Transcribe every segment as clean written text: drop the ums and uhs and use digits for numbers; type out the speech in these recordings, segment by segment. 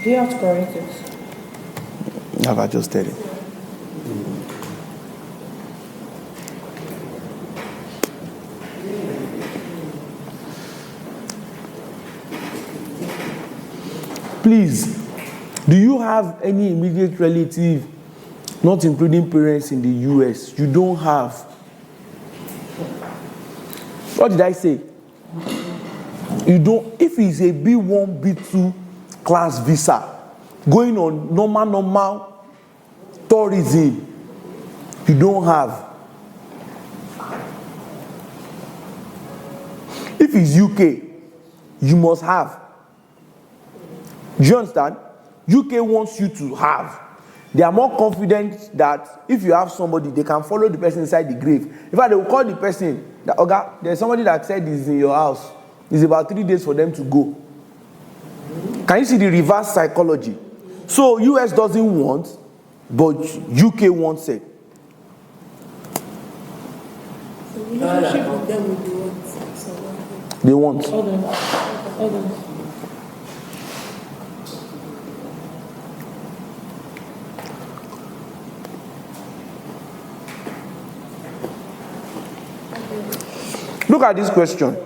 Do you have to correct it? Have I just said it? Please, do you have any immediate relative, not including parents, in the US? You don't have. What did I say? You don't. If it's a B1, B2 class visa, going on normal tourism, you don't have. If it's UK, you must have. Do you understand? UK wants you to have. They are more confident that if you have somebody, they can follow the person inside the grave. In fact, they will call the person that, okay, there's somebody that said is in your house. It's about 3 days for them to go. Can you see the reverse psychology? So US doesn't want, but UK wants it. So relationship with them will do what? They want. Hold on. Look at this question.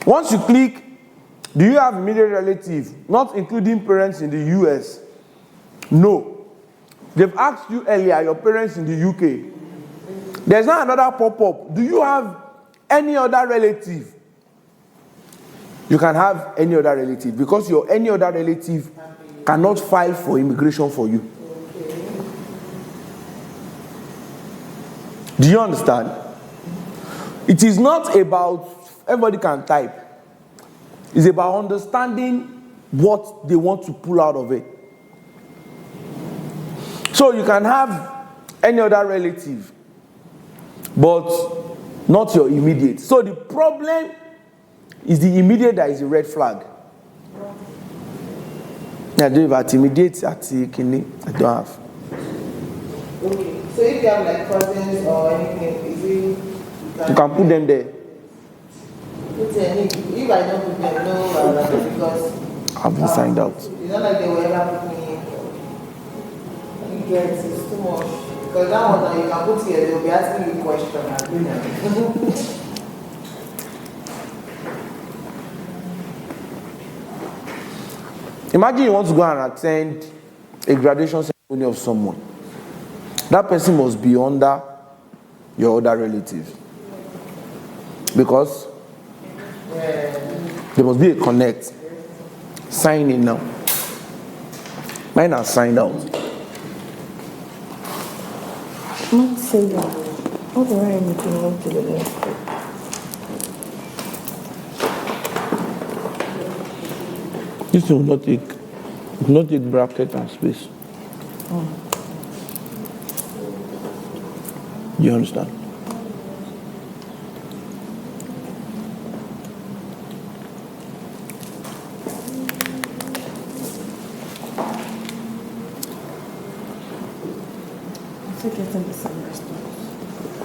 Once you click, do you have immediate relative, not including parents in the US? No. They've asked you earlier, your parents in the UK. There's not another pop-up. Do you have any other relative? You can have any other relative because your any other relative cannot file for immigration for you. Do you understand? It is not about everybody can type. It's about understanding what they want to pull out of it. So you can have any other relative, but not your immediate. So the problem is the immediate that is a red flag. I don't have immediate at Kini. I don't have. Okay. So if you have like cousins or anything, is it You can put them there. Put any, if I don't put them, no, because I've been signed out. It's not like they will ever put me in. You get it's too much. Because that one that you can put here, they will be asking you questions. Imagine you want to go and attend a graduation ceremony of someone. That person must be under your other relative. Because there must be a connect. Sign in now. Mine are signed out. Not say that. How do I anything not to the left? This will not take bracket and space. You understand?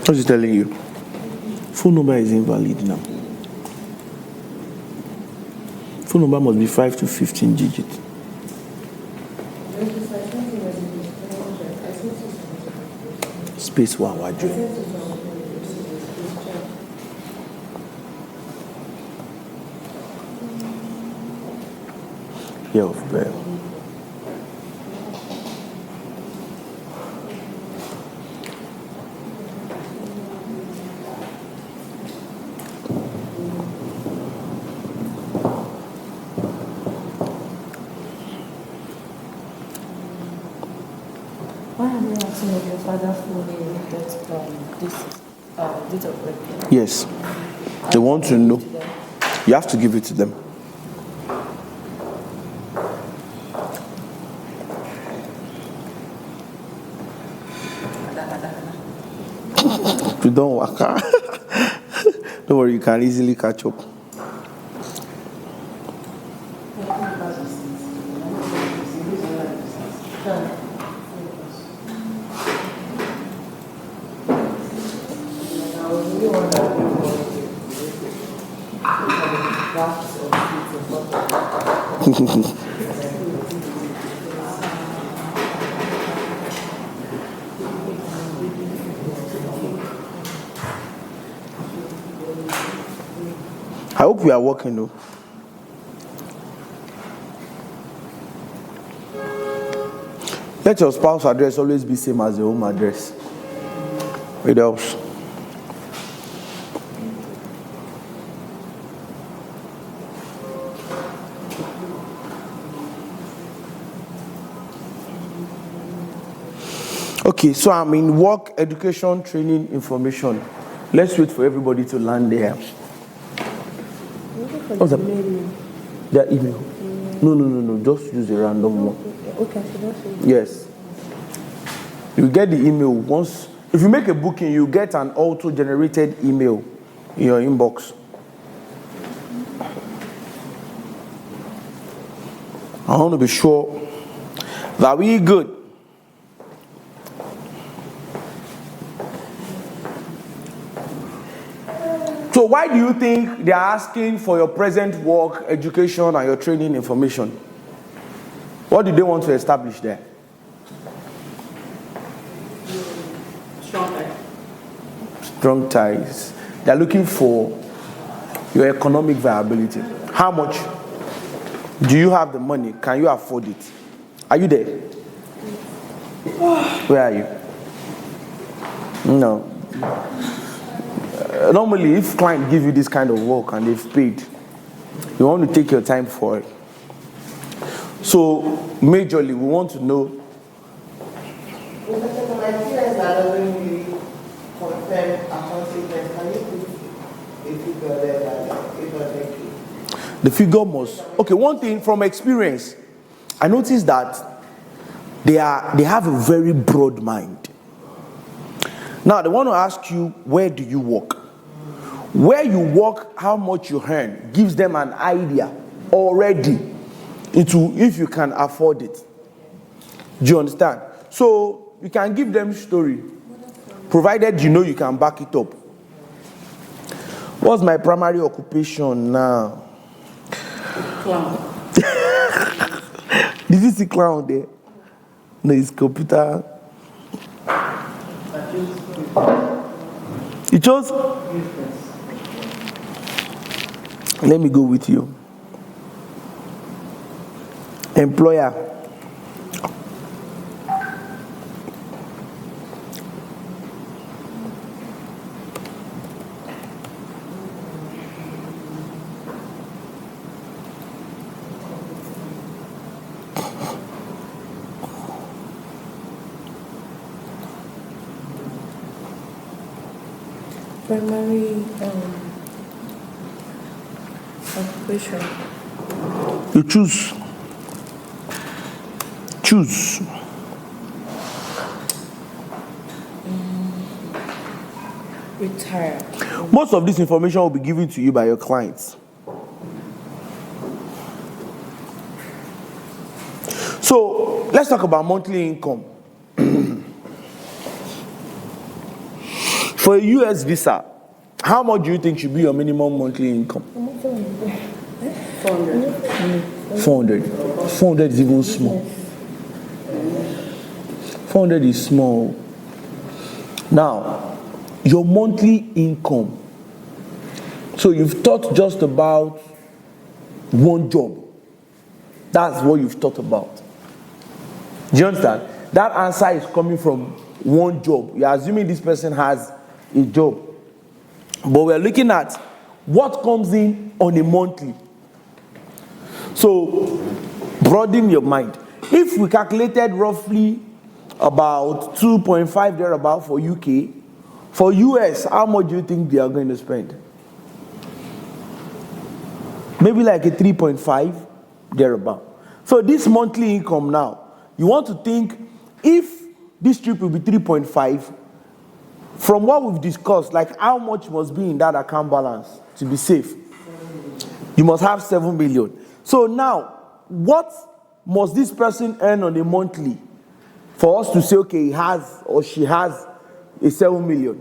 What's he telling you? Phone number is invalid now. Phone number must be 5 to 15 digits. Space one, why do? Year of birth. Why are they asking if your father full name this date of birth? Yes. They want to know. You have to give it to them. You don't work. Don't worry, you can easily catch up. I hope we are working though. Let your spouse address always be same as your home address. It helps. Okay, so I'm in work, education, training, information. Let's wait for everybody to land there. What's that? Their email? No. Just use a random one. Okay, so that's it. Yes. You get the email once. If you make a booking, you get an auto-generated email in your inbox. I want to be sure that we good. So why do you think they are asking for your present work, education, and your training information? What do they want to establish there? Strong ties. Strong ties. They are looking for your economic viability. How much do you have the money? Can you afford it? Are you there? Where are you? No. Normally, if client give you this kind of work and they've paid, you want to take your time for it. So, majorly, we want to know. My experience that doesn't really confirm accomplishment. Can you put a figure there that The figure must. Okay, one thing from experience, I noticed that they have a very broad mind. Now, they want to ask you, where do you work? Where you work, how much you earn, gives them an idea already into if you can afford it. Do you understand? So you can give them story, provided you know you can back it up. What's my primary occupation now? Clown. Did you see clown there? No, it's computer. You chose? Let me go with you. Employer. Primary occupation. You choose. Choose. Retired. Most of this information will be given to you by your clients. So let's talk about monthly income. For a US visa, how much do you think should be your minimum monthly income? 400. 400. 400 is even small. 400 is small. Now, your monthly income. So you've thought just about one job. That's what you've thought about. Do you understand? That answer is coming from one job. You're assuming this person has a job. But we're looking at what comes in on a monthly. So, broaden your mind. If we calculated roughly about 2.5 thereabout for UK, for US, how much do you think they are going to spend? Maybe like a 3.5 thereabout. So this monthly income now, you want to think if this trip will be 3.5, from what we've discussed, like how much must be in that account balance to be safe? You must have 7 million. So now, what must this person earn on a monthly for us to say, okay, he has or she has a 7 million?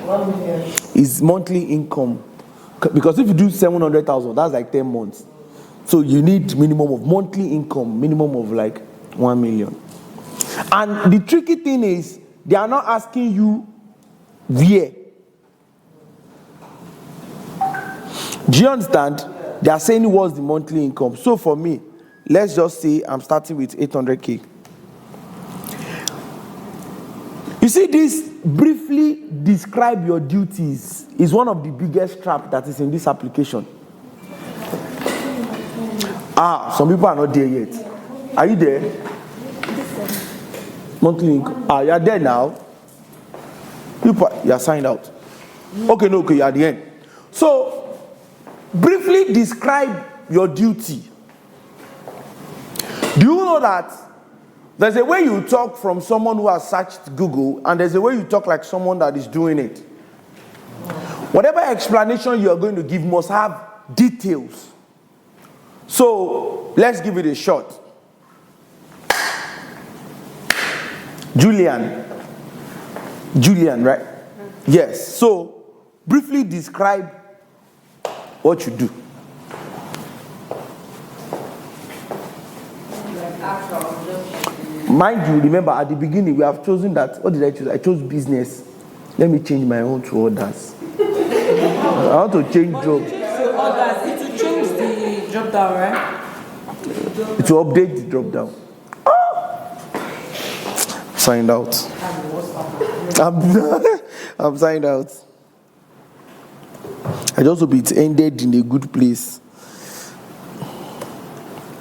1 million. Is monthly income. Because if you do 700,000, that's like 10 months. So you need minimum of monthly income, minimum of like 1 million. And the tricky thing is, they are not asking you where. Do you understand? They are saying what's the monthly income. So for me, let's just say I'm starting with 800k. You see, this briefly describe your duties is one of the biggest traps that is in this application. Some people are not there yet. Are you there? Monthly income. You are there now. You are signed out. Okay, no, okay, you are at the end. So, briefly describe your duty. Do you know that there's a way you talk from someone who has searched Google, and there's a way you talk like someone that is doing it? Whatever explanation you are going to give must have details. So, let's give it a shot. Julian, right? Yes. So, briefly describe what you do. Mind you, remember at the beginning we have chosen that. What did I choose? I chose business. Let me change my own to others. I want to change job. So others, it will change the drop down, right? It will update the drop down. Signed out. I'm signed out. I just hope it ended in a good place.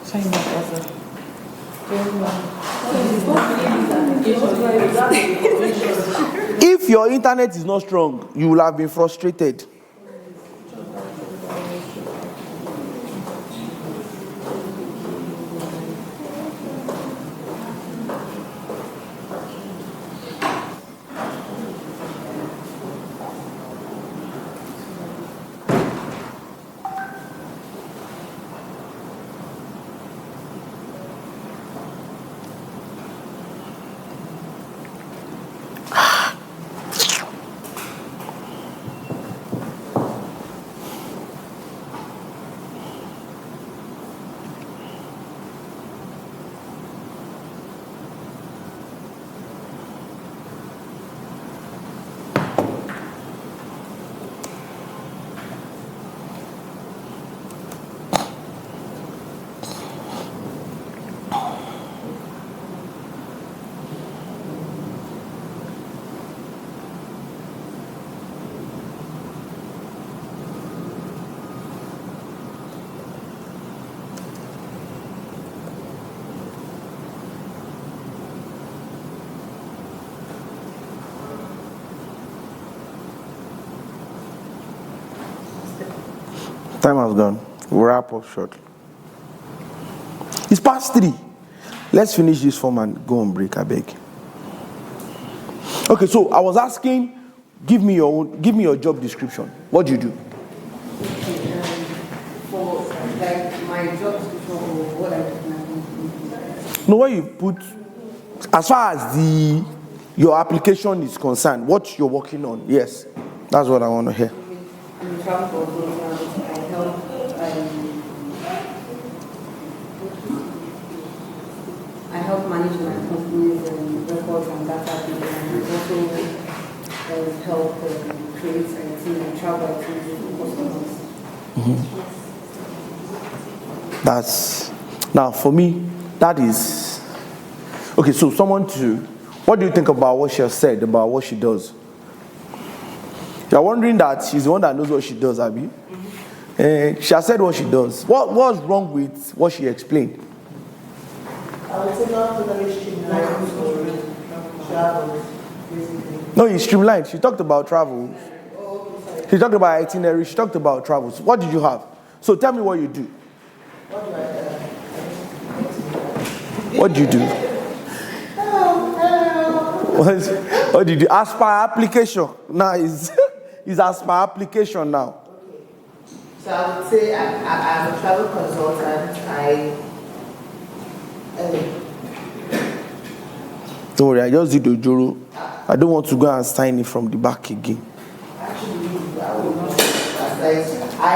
Signed out, also. If your internet is not strong, you will have been frustrated. Time has gone. We'll wrap up shortly. It's past 3. Let's finish this form and go on break, I beg. Okay, so I was asking, give me your job description. What do you do? For like my job description or what I do. No, what you put, as far as your application is concerned, what you're working on. Yes, that's what I want to hear. In travel for I help manage my company's records and data, and also help create a team and travel to customers. That's now for me. That is okay. So what do you think about what she has said about what she does? You're wondering that she's the one that knows what she does, Abby. She has said what she does. What's wrong with what she explained? I would say not totally streamlined for travel, basically. No, it's streamlined. She talked about travel. She talked about itinerary. She talked about travels. What did you have? So tell me what you do. What do you do? What did you do? As per application. Now is as per application now. So I would say I'm a travel consultant. Don't worry, I just did the Joro. I don't want to go and sign it from the back again. Actually, I will not. I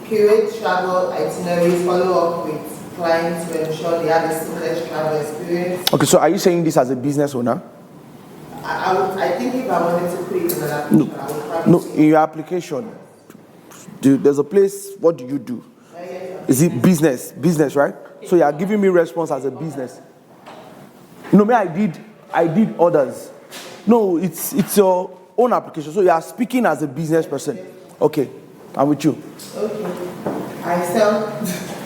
curate travel itineraries, follow up with clients to ensure they have a seamless travel experience. Okay, so are you saying this as a business owner? I think if I wanted to create an application, I would probably No, in your application, there's a place, what do you do? Is it business? Business, right? So you are giving me response as a business. No, me, I did others. No, it's your own application. So you are speaking as a business person. Okay, I'm with you. Okay. I sell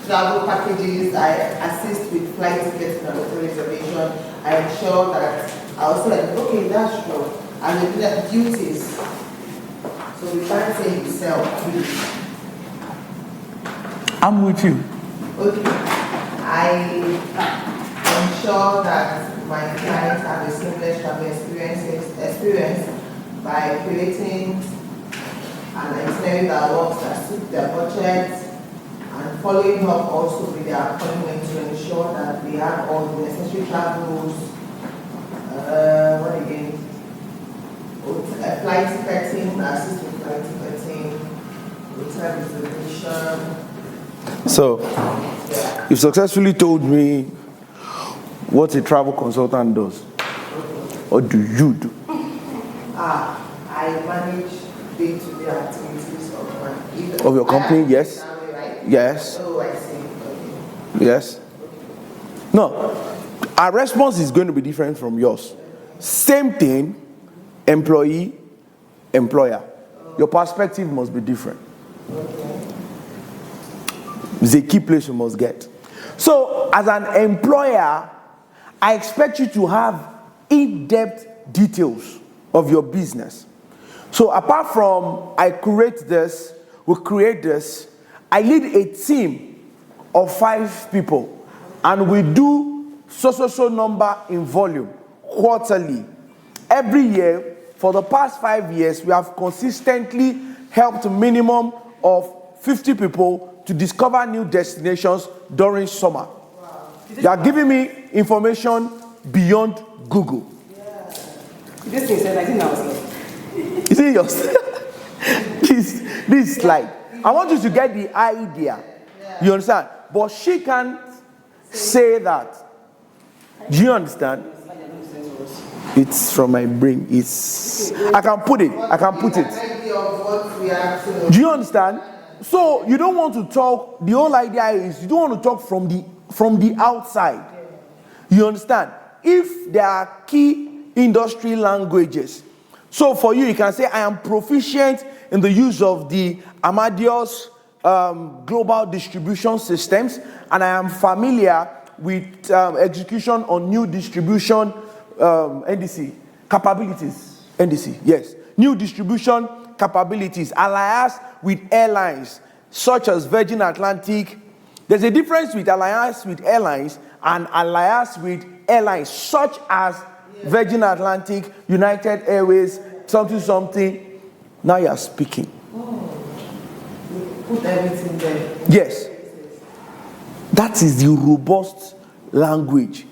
travel packages. I assist with flight tickets and hotel reservation. I ensure that I also like, okay, that's true. And we do that duties. So we can't say you sell. I'm with you. Okay. I ensure that my clients have a seamless travel experience by creating an itinerary that works, that suits their budget, and following up also with their appointment to ensure that they have all the necessary travels. What again? Flight ticketing, assist with flight ticketing, hotel reservation. So, you've successfully told me what a travel consultant does. What do you do? I manage day-to-day activities Of your company, yes. Right? Yes. Oh, I see. Okay. Yes. No, our response is going to be different from yours. Same thing, employee, employer. Your perspective must be different. It's a key place you must get. So, as an employer, I expect you to have in-depth details of your business. So, apart from I create this, we create this, I lead a team of 5 people, and we do so number in volume quarterly. Every year, for the past 5 years, we have consistently helped a minimum of 50 people to discover new destinations during summer. Wow. You are giving me information beyond Google. Yeah. This thing said, I think I was like. Is it yours? this slide. I want you to get the idea. You understand? But she can't say that. Do you understand? It's from my brain. I can put it. Do you understand? So you don't want to talk. The whole idea is you don't want to talk from the outside. You understand? If there are key industry languages, so for you, you can say I am proficient in the use of the Amadeus global distribution systems, and I am familiar with execution on new distribution NDC capabilities. NDC, yes, new distribution capabilities, alliance with airlines such as Virgin Atlantic. There's a difference with alliance with airlines and alliance with airlines such as Virgin Atlantic, United Airways, something. Now you are speaking. Put everything there. Yes. That is the robust language.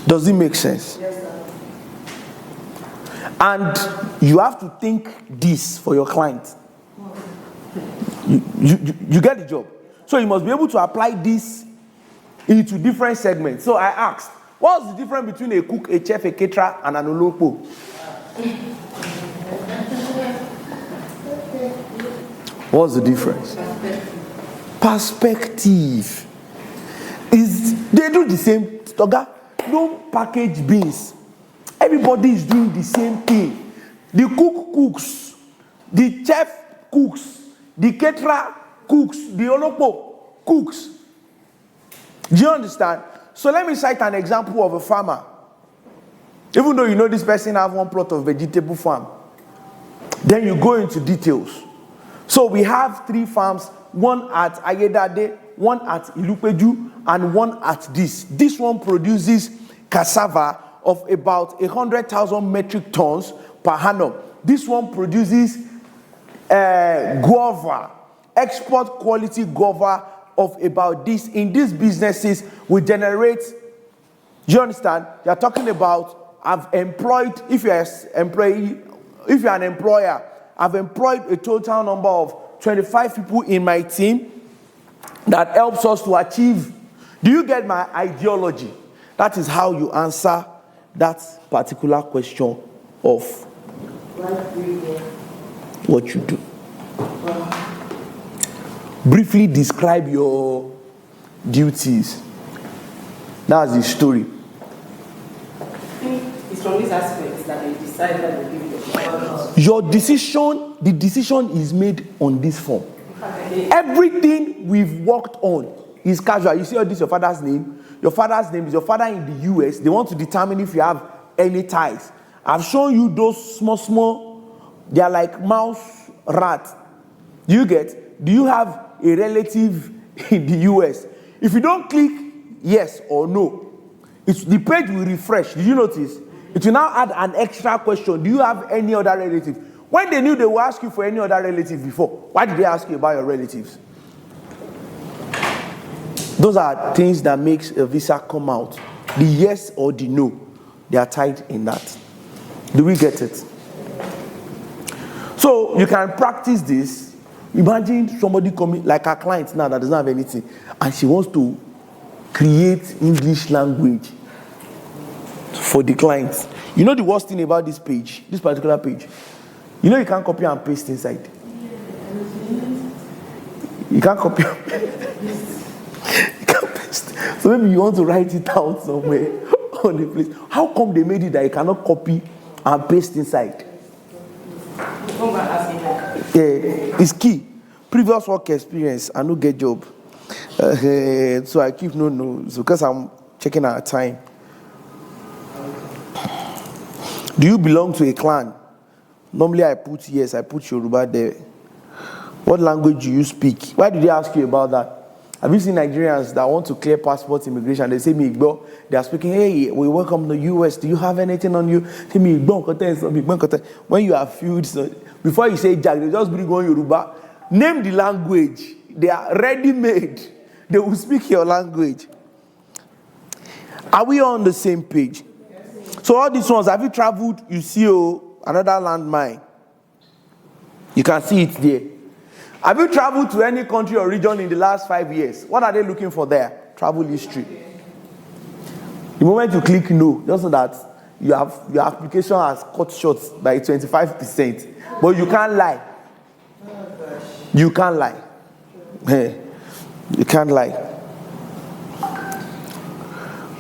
Does it make sense? Yes, sir. And you have to think this for your client. You get the job. So you must be able to apply this into different segments. So I asked, what's the difference between a cook, a chef, a caterer, and an olopo? What's the difference? Perspective. They do the same. Toga, don't package beans. Everybody is doing the same thing. The cook cooks, the chef cooks, the caterer cooks, the olopo cooks. Do you understand? So let me cite an example of a farmer. Even though you know this person have one plot of vegetable farm, then you go into details. So we have 3 farms, one at Ayedade, one at Ilupeju, and one at this. This one produces cassava of about 100,000 metric tons per annum. This one produces guava, export quality guava of about this. In these businesses, we generate, do you understand? They are talking about, I've employed, if you're an employer, I've employed a total number of 25 people in my team that helps us to achieve. Do you get my ideology? That is how you answer that particular question of What you do. Briefly describe your duties. That's the story. It's from these aspects that they decide that they give the Your decision, the decision is made on this form. Everything we've worked on is casual. You see all this, your father's name. Your father's name is your father in the US. They want to determine if you have any ties. I've shown you those small, they are like mouse, rat. Do you have a relative in the US? If you don't click yes or no, the page will refresh. Did you notice? It will now add an extra question. Do you have any other relative? When they knew they would ask you for any other relative before, why did they ask you about your relatives? Those are things that makes a visa come out. The yes or the no, they are tied in that. Do we get it? So you can practice this. Imagine somebody coming, like our client now that doesn't have anything, and she wants to create English language for the clients. You know the worst thing about this page, this particular page? You know you can't copy and paste inside. You can't copy and paste. You can't paste. So maybe you want to write it out somewhere on the place. How come they made it that you cannot copy and paste inside? It's key. Previous work experience, I no get job. So I keep no. So because I'm checking our time. Do you belong to a clan? Normally I put yes, I put Yoruba there. What language do you speak? Why did they ask you about that? Have you seen Nigerians that want to clear passport immigration? They say, me, Igbo. They are speaking, hey, we welcome the US. Do you have anything on you? Say, me, Igbo. When you are filled, so before you say Jack, they just bring on Yoruba. Name the language. They are ready-made. They will speak your language. Are we on the same page? So all these ones, have you traveled? You see another landmine. You can see it there. Have you traveled to any country or region in the last 5 years? What are they looking for there? Travel history. The moment you click no, just so that your application has cut short by 25%. But you can't lie. You can't lie. You can't lie.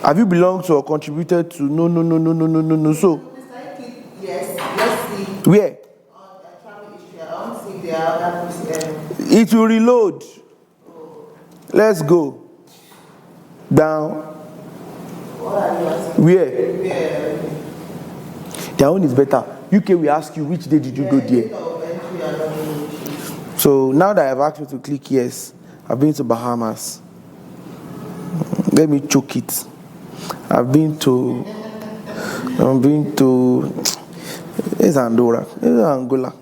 Have you belonged to or contributed to? No. So, yes, let's see. Where? On the travel history, I don't see the other. It will reload. Let's go. Down. What are you asking? Where? Their own is better. UK will ask you which day did you go there. So now that I've asked you to click yes, I've been to Bahamas. Let me choke it. I've been to it's Andorra, it's Angola.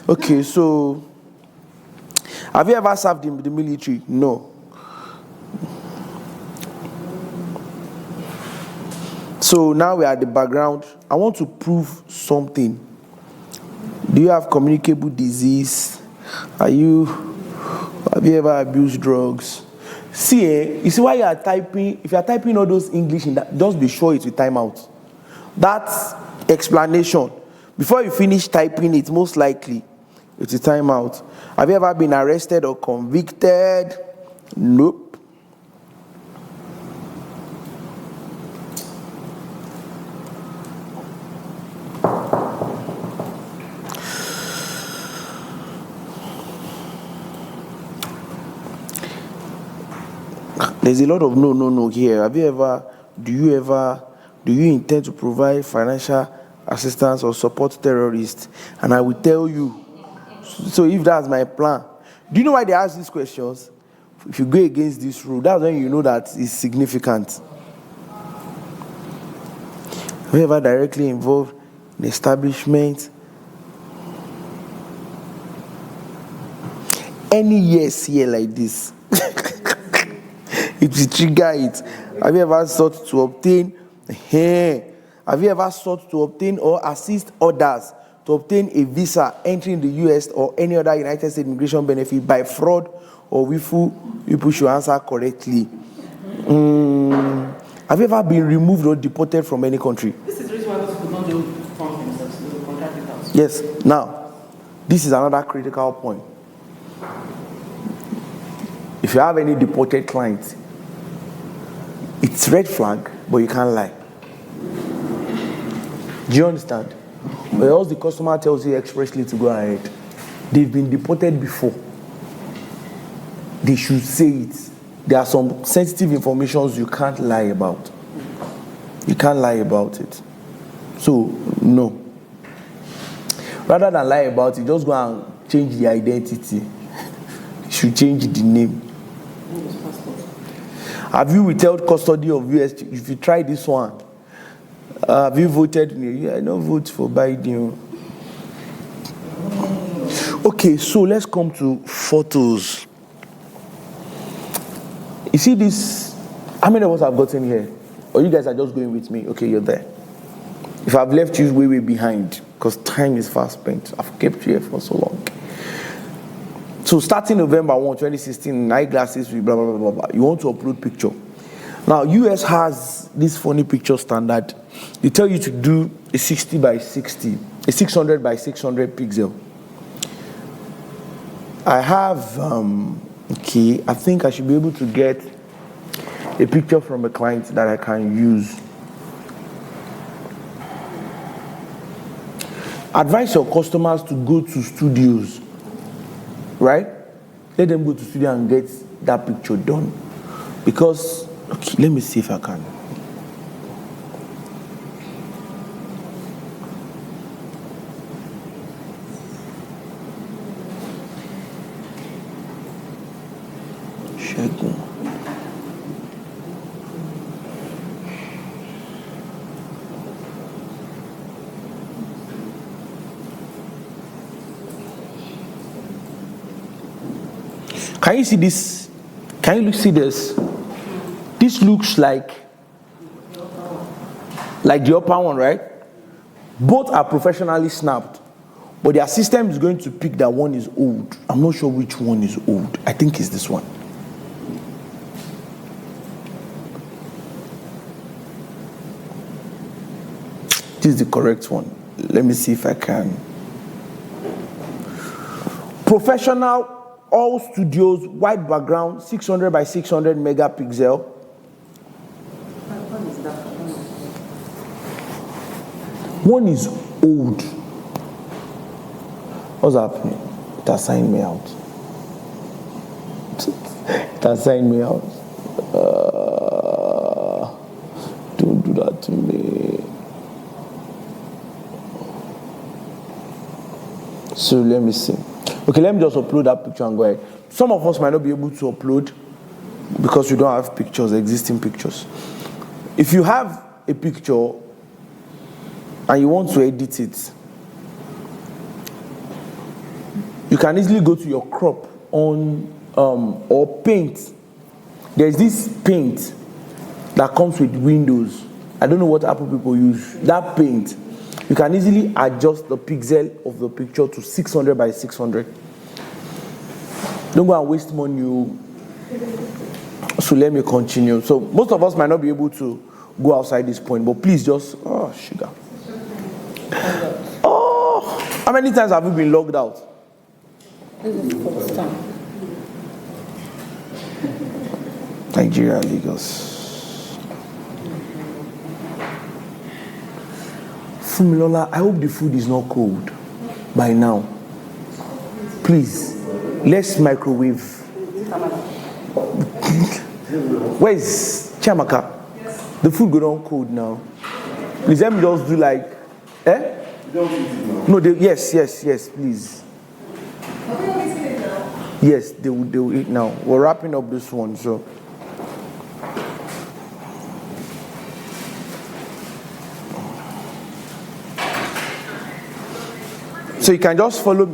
Okay, so have you ever served in the military? No. So now we are at the background. I want to prove something. Do you have communicable disease? Have you ever abused drugs? See, you see why you are typing, if you are typing all those English in that, just be sure it will time out. That's explanation. Before you finish typing it, most likely it will time out. Have you ever been arrested or convicted? Nope. There's a lot of no here. Do you intend to provide financial assistance or support terrorists? And I will tell you. So if that's my plan. Do you know why they ask these questions? If you go against this rule, that's when you know that it's significant. Have you ever directly involved in establishment? Any yes here like this. It will trigger it. Have you ever sought to obtain? Have you ever sought to obtain or assist others to obtain a visa entering the US or any other United States immigration benefit by fraud or willful? People should answer correctly. Have you ever been removed or deported from any country? This is the reason why people don't do forms themselves, they contract it out. Yes. Now, this is another critical point. If you have any deported clients, it's red flag, but you can't lie. Do you understand? But else the customer tells you expressly to go ahead. They've been deported before. They should say it. There are some sensitive informations you can't lie about. You can't lie about it. So, no. Rather than lie about it, just go and change the identity. You should change the name. Have you withheld custody of US? If you try this one, have you voted? Yeah, I don't vote for Biden. Okay, so let's come to photos. You see this? How many of us have gotten here? Or you guys are just going with me? Okay, you're there. If I've left you way behind, because time is fast spent. I've kept you here for so long. So starting November 1, 2016, eyeglasses with blah, blah, blah, blah. You want to upload picture. Now, US has this funny picture standard. They tell you to do a 60 by 60, a 600 by 600 pixel. I have, okay, I think I should be able to get a picture from a client that I can use. Advise your customers to go to studios, right? Let them go to studio and get that picture done. Because, okay, let me see if I can. Shagun. Can you see this? Can you see this? This looks like the upper one, right? Both are professionally snapped, but their system is going to pick that one is old. I'm not sure which one is old. I think it's this one. This is the correct one. Let me see if I can. Professional. All studios, white background, 600 by 600 megapixel. One is old. What's happening? It has signed me out. It has signed me out. Don't do that to me. So let me see. Okay, let me just upload that picture and go ahead. Some of us might not be able to upload because we don't have pictures, existing pictures. If you have a picture and you want to edit it, you can easily go to your crop on or paint. There's this paint that comes with Windows. I don't know what Apple people use. That paint. You can easily adjust the pixel of the picture to 600 by 600. Don't go and waste money. So let me continue. So most of us might not be able to go outside this point, but please just, oh, sugar. Oh, how many times have you been logged out? This is the first time. Nigeria, Lagos. Fumilola, I hope the food is not cold by now. Please, let's microwave. Where's Chiamaka? Yes. The food go down cold now. Please let me just do like, eh? No, yes, please. Yes, they will eat now. We're wrapping up this one, so. So you can just follow me.